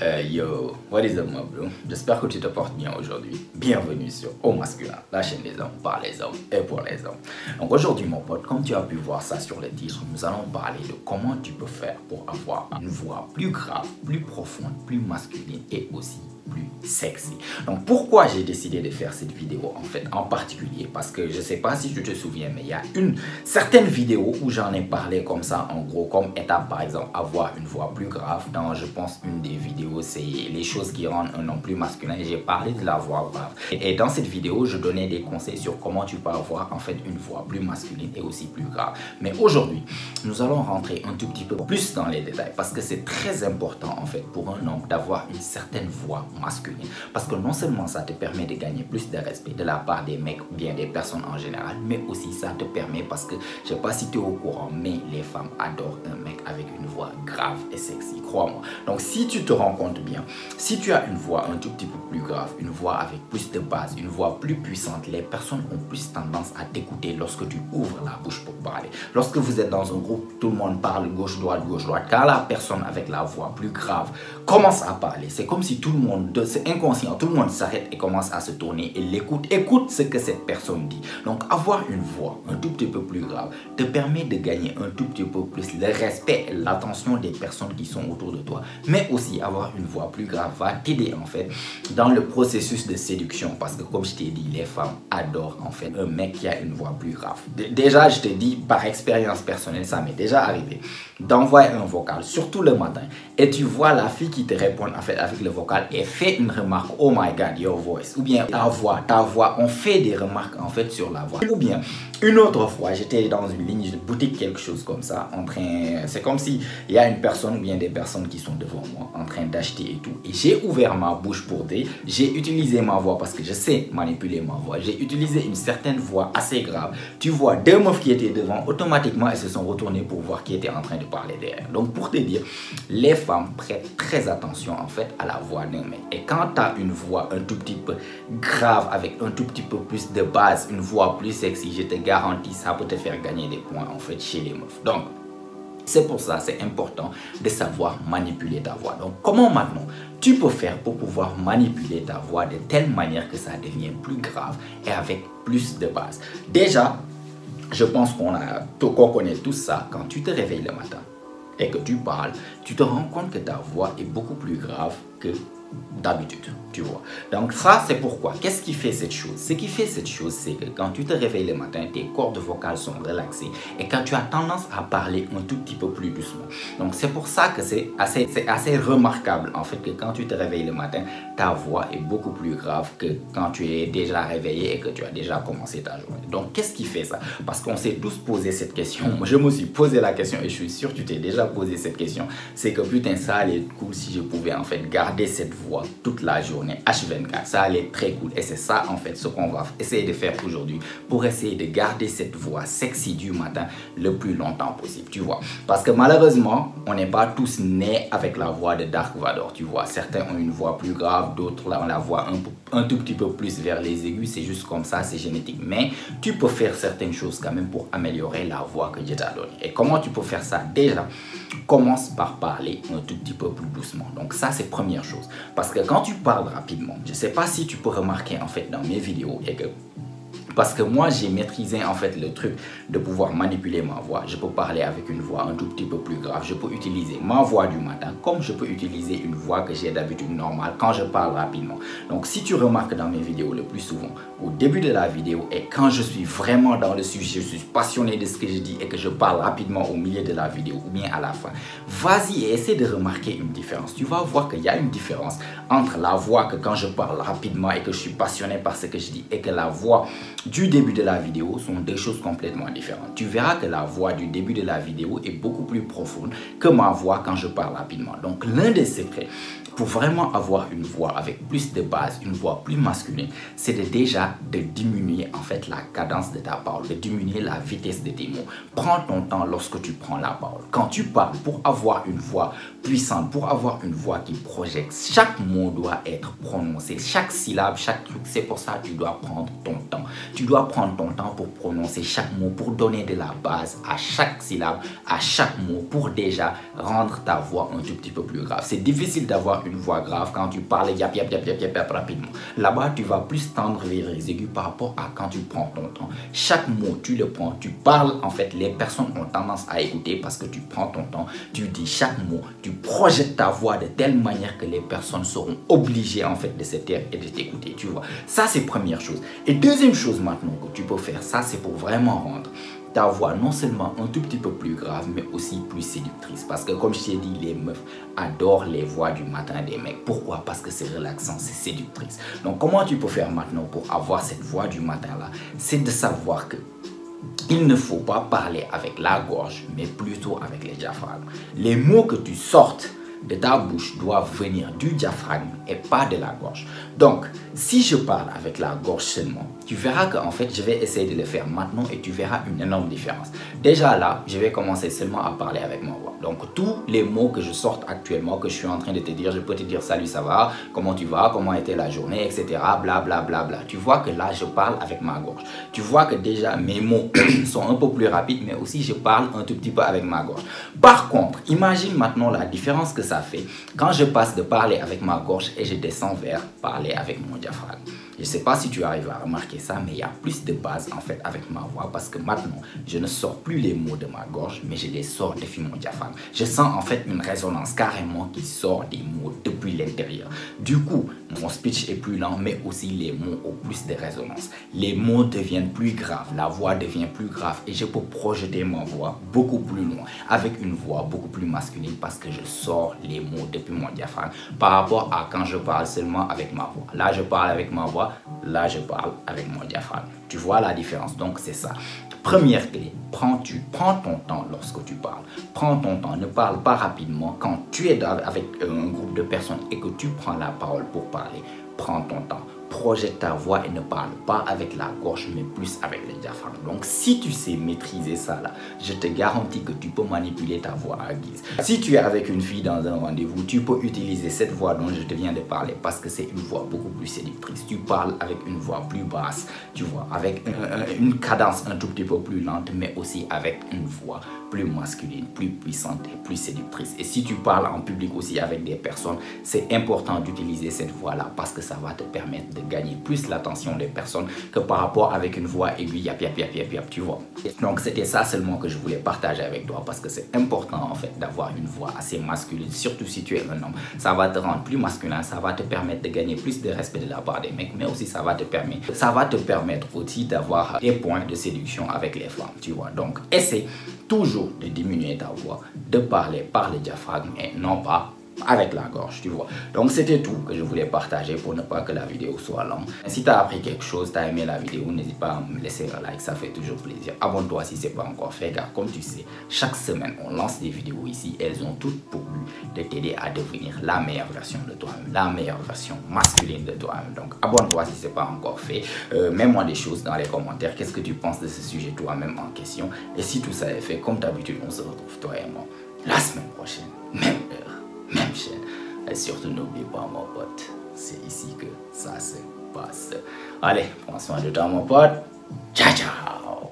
Yo, what is up, bro? J'espère que tu te portes bien aujourd'hui. Bienvenue sur Au Masculin, la chaîne des hommes, par les hommes et pour les hommes. Donc aujourd'hui, mon pote, comme tu as pu voir ça sur le titre, nous allons parler de comment tu peux faire pour avoir une voix plus grave, plus profonde, plus masculine et aussi plus sexy. Donc pourquoi j'ai décidé de faire cette vidéo en fait en particulier, parce que je sais pas si tu te souviens, mais il y a une certaine vidéo où j'en ai parlé comme ça, en gros comme étape, par exemple avoir une voix plus grave. Dans, je pense, une des vidéos, c'est les choses qui rendent un homme plus masculin. J'ai parlé de la voix grave et dans cette vidéo je donnais des conseils sur comment tu peux avoir en fait une voix plus masculine et aussi plus grave. Mais aujourd'hui nous allons rentrer un tout petit peu plus dans les détails, parce que c'est très important en fait pour un homme d'avoir une certaine voix masculine, parce que non seulement ça te permet de gagner plus de respect de la part des mecs ou bien des personnes en général, mais aussi ça te permet, parce que je sais pas si tu es au courant, mais les femmes adorent un mec avec une voix grave et sexy, crois-moi. Donc si tu te rends compte bien, si tu as une voix un tout petit peu plus grave, une voix avec plus de base, une voix plus puissante, les personnes ont plus tendance à t'écouter lorsque tu ouvres la bouche pour parler. Lorsque vous êtes dans un groupe, tout le monde parle gauche-droite, gauche-droite. Quand la personne avec la voix plus grave commence à parler, c'est comme si tout le monde, c'est inconscient, tout le monde s'arrête et commence à se tourner et l'écoute, écoute ce que cette personne dit. Donc avoir une voix un tout petit peu plus grave te permet de gagner un tout petit peu plus le respect et l'attention des personnes qui sont autour de toi. Mais aussi avoir une voix plus grave va t'aider en fait dans le processus de séduction, parce que comme je t'ai dit, les femmes adorent en fait un mec qui a une voix plus grave. Déjà je te dis par expérience personnelle, ça m'est déjà arrivé d'envoyer un vocal, surtout le matin, et tu vois la fille qui te répond en fait avec le vocal et fait une remarque: oh my god, your voice, ou bien ta voix, on fait des remarques en fait sur la voix. Ou bien une autre fois, j'étais dans une ligne de boutique, quelque chose comme ça, en train, c'est comme si il y a une personne ou bien des personnes qui sont devant moi en train d'acheter et tout, et j'ai ouvert ma bouche pour dire, j'ai utilisé ma voix parce que je sais manipuler ma voix, j'ai utilisé une certaine voix assez grave. Tu vois deux meufs qui étaient devant, automatiquement elles se sont retournées pour voir qui était en train de parler derrière. Donc pour te dire, les femmes prêtent très attention en fait à la voix d'un mec, et quand tu as une voix un tout petit peu grave avec un tout petit peu plus de base, une voix plus sexy, je te garantis, ça peut te faire gagner des points en fait chez les meufs. Donc c'est pour ça, c'est important de savoir manipuler ta voix. Donc comment maintenant tu peux faire pour pouvoir manipuler ta voix de telle manière que ça devienne plus grave et avec plus de base? Déjà, je pense qu'on connaît tout ça. Quand tu te réveilles le matin et que tu parles, tu te rends compte que ta voix est beaucoup plus grave que d'habitude, tu vois. Donc ça, c'est pourquoi. Qu'est-ce qui fait cette chose? Ce qui fait cette chose, c'est que quand tu te réveilles le matin, tes cordes vocales sont relaxées et quand tu as tendance à parler un tout petit peu plus doucement. Donc c'est pour ça que c'est assez remarquable en fait que quand tu te réveilles le matin, ta voix est beaucoup plus grave que quand tu es déjà réveillé et que tu as déjà commencé ta journée. Donc qu'est-ce qui fait ça? Parce qu'on s'est tous posé cette question. Moi, je me suis posé la question et je suis sûr que tu t'es déjà posé cette question. C'est que putain, ça allait être cool si je pouvais en fait garder cette voix toute la journée, H24, ça allait être très cool. Et c'est ça en fait ce qu'on va essayer de faire aujourd'hui pour essayer de garder cette voix sexy du matin le plus longtemps possible, tu vois. Parce que malheureusement, on n'est pas tous nés avec la voix de Dark Vador, tu vois. Certains ont une voix plus grave, d'autres ont la voix un tout petit peu plus vers les aigus, c'est juste comme ça, c'est génétique. Mais tu peux faire certaines choses quand même pour améliorer la voix que Dieu t'a donnée. Et comment tu peux faire ça? Déjà, commence par parler un tout petit peu plus doucement. Donc ça, c'est première chose. Parce que quand tu parles rapidement, je ne sais pas si tu peux remarquer en fait dans mes vidéos, et que parce que moi j'ai maîtrisé en fait le truc de pouvoir manipuler ma voix. Je peux parler avec une voix un tout petit peu plus grave. Je peux utiliser ma voix du matin comme je peux utiliser une voix que j'ai d'habitude normale quand je parle rapidement. Donc si tu remarques dans mes vidéos le plus souvent, au début de la vidéo et quand je suis vraiment dans le sujet, je suis passionné de ce que je dis et que je parle rapidement au milieu de la vidéo ou bien à la fin, vas-y et essaie de remarquer une différence. Tu vas voir qu'il y a une différence entre la voix que quand je parle rapidement et que je suis passionné par ce que je dis, et que la voix du début de la vidéo sont deux choses complètement différentes. Tu verras que la voix du début de la vidéo est beaucoup plus profonde que ma voix quand je parle rapidement. Donc l'un des secrets pour vraiment avoir une voix avec plus de base, une voix plus masculine, c'est déjà de diminuer en fait la cadence de ta parole, de diminuer la vitesse de tes mots. Prends ton temps lorsque tu prends la parole. Quand tu parles, pour avoir une voix puissante, pour avoir une voix qui projette, chaque mot doit être prononcé, chaque syllabe, chaque truc. C'est pour ça que tu dois prendre ton temps. Tu dois prendre ton temps pour prononcer chaque mot, pour donner de la base à chaque syllabe, à chaque mot, pour déjà rendre ta voix un tout petit peu plus grave. C'est difficile d'avoir une voix grave, quand tu parles yap rapidement. Là-bas, tu vas plus tendre vers les aigus par rapport à quand tu prends ton temps. Chaque mot, tu le prends, tu parles, en fait, les personnes ont tendance à écouter parce que tu prends ton temps, tu dis chaque mot, tu projettes ta voix de telle manière que les personnes seront obligées, en fait, de se taire et de t'écouter, tu vois. Ça, c'est première chose. Et deuxième chose maintenant que tu peux faire, ça, c'est pour vraiment rendre ta voix non seulement un tout petit peu plus grave, mais aussi plus séductrice. Parce que comme je t'ai dit, les meufs adorent les voix du matin des mecs. Pourquoi? Parce que c'est relaxant, c'est séductrice. Donc comment tu peux faire maintenant pour avoir cette voix du matin là? C'est de savoir que il ne faut pas parler avec la gorge, mais plutôt avec les diaphragmes. Les mots que tu sortes de ta bouche doivent venir du diaphragme et pas de la gorge. Donc, si je parle avec la gorge seulement, tu verras qu'en fait, je vais essayer de le faire maintenant et tu verras une énorme différence. Déjà là, je vais commencer seulement à parler avec ma voix. Donc, tous les mots que je sorte actuellement, que je suis en train de te dire, je peux te dire salut, ça va, comment tu vas, comment était la journée, etc. Bla, bla, bla, bla. Tu vois que là, je parle avec ma gorge. Tu vois que déjà, mes mots sont un peu plus rapides, mais aussi je parle un tout petit peu avec ma gorge. Par contre, imagine maintenant la différence que ça fait quand je passe de parler avec ma gorge et je descends vers parler avec mon diaphragme. Je ne sais pas si tu arrives à remarquer ça, mais il y a plus de base en fait avec ma voix parce que maintenant, je ne sors plus les mots de ma gorge, mais je les sors depuis mon diaphragme. Je sens en fait une résonance carrément qui sort des mots depuis l'intérieur. Du coup, mon speech est plus lent, mais aussi les mots ont plus de résonance. Les mots deviennent plus graves, la voix devient plus grave et je peux projeter ma voix beaucoup plus loin avec une voix beaucoup plus masculine parce que je sors les mots depuis mon diaphragme par rapport à quand je parle seulement avec ma voix. Là, je parle avec ma voix. Là, je parle avec mon diaphragme. Tu vois la différence? Donc, c'est ça. Première clé, prends ton temps lorsque tu parles. Prends ton temps. Ne parle pas rapidement. Quand tu es avec un groupe de personnes et que tu prends la parole pour parler, prends ton temps. Projette ta voix et ne parle pas avec la gorge, mais plus avec le diaphragme. Donc, si tu sais maîtriser ça là, je te garantis que tu peux manipuler ta voix à guise. Si tu es avec une fille dans un rendez-vous, tu peux utiliser cette voix dont je te viens de parler parce que c'est une voix beaucoup plus séductrice. Tu parles avec une voix plus basse, tu vois, avec une cadence un tout petit peu plus lente, mais aussi avec une voix plus masculine, plus puissante et plus séductrice. Et si tu parles en public aussi avec des personnes, c'est important d'utiliser cette voix-là parce que ça va te permettre de gagner plus l'attention des personnes que par rapport avec une voix aiguë, yap, tu vois. Donc, c'était ça seulement que je voulais partager avec toi parce que c'est important en fait d'avoir une voix assez masculine, surtout si tu es un homme. Ça va te rendre plus masculin, ça va te permettre de gagner plus de respect de la part des mecs, mais aussi ça va te permettre aussi d'avoir des points de séduction avec les femmes, tu vois. Donc, essaie toujours de diminuer ta voix, de parler par le diaphragme et non pas avec la gorge, tu vois. Donc c'était tout que je voulais partager pour ne pas que la vidéo soit longue. Si tu as appris quelque chose, tu as aimé la vidéo, n'hésite pas à me laisser un like, ça fait toujours plaisir. Abonne-toi si ce n'est pas encore fait, car comme tu sais, chaque semaine on lance des vidéos ici, elles ont toutes pour but de t'aider à devenir la meilleure version de toi-même, la meilleure version masculine de toi-même. Donc abonne-toi si ce n'est pas encore fait, mets-moi des choses dans les commentaires, qu'est-ce que tu penses de ce sujet toi-même en question. Et si tout ça est fait, comme d'habitude, on se retrouve toi et moi la semaine prochaine, même heure, même chaîne. Et surtout n'oublie pas mon pote, c'est ici que ça se passe. Allez, prends soin de toi mon pote. Ciao ciao.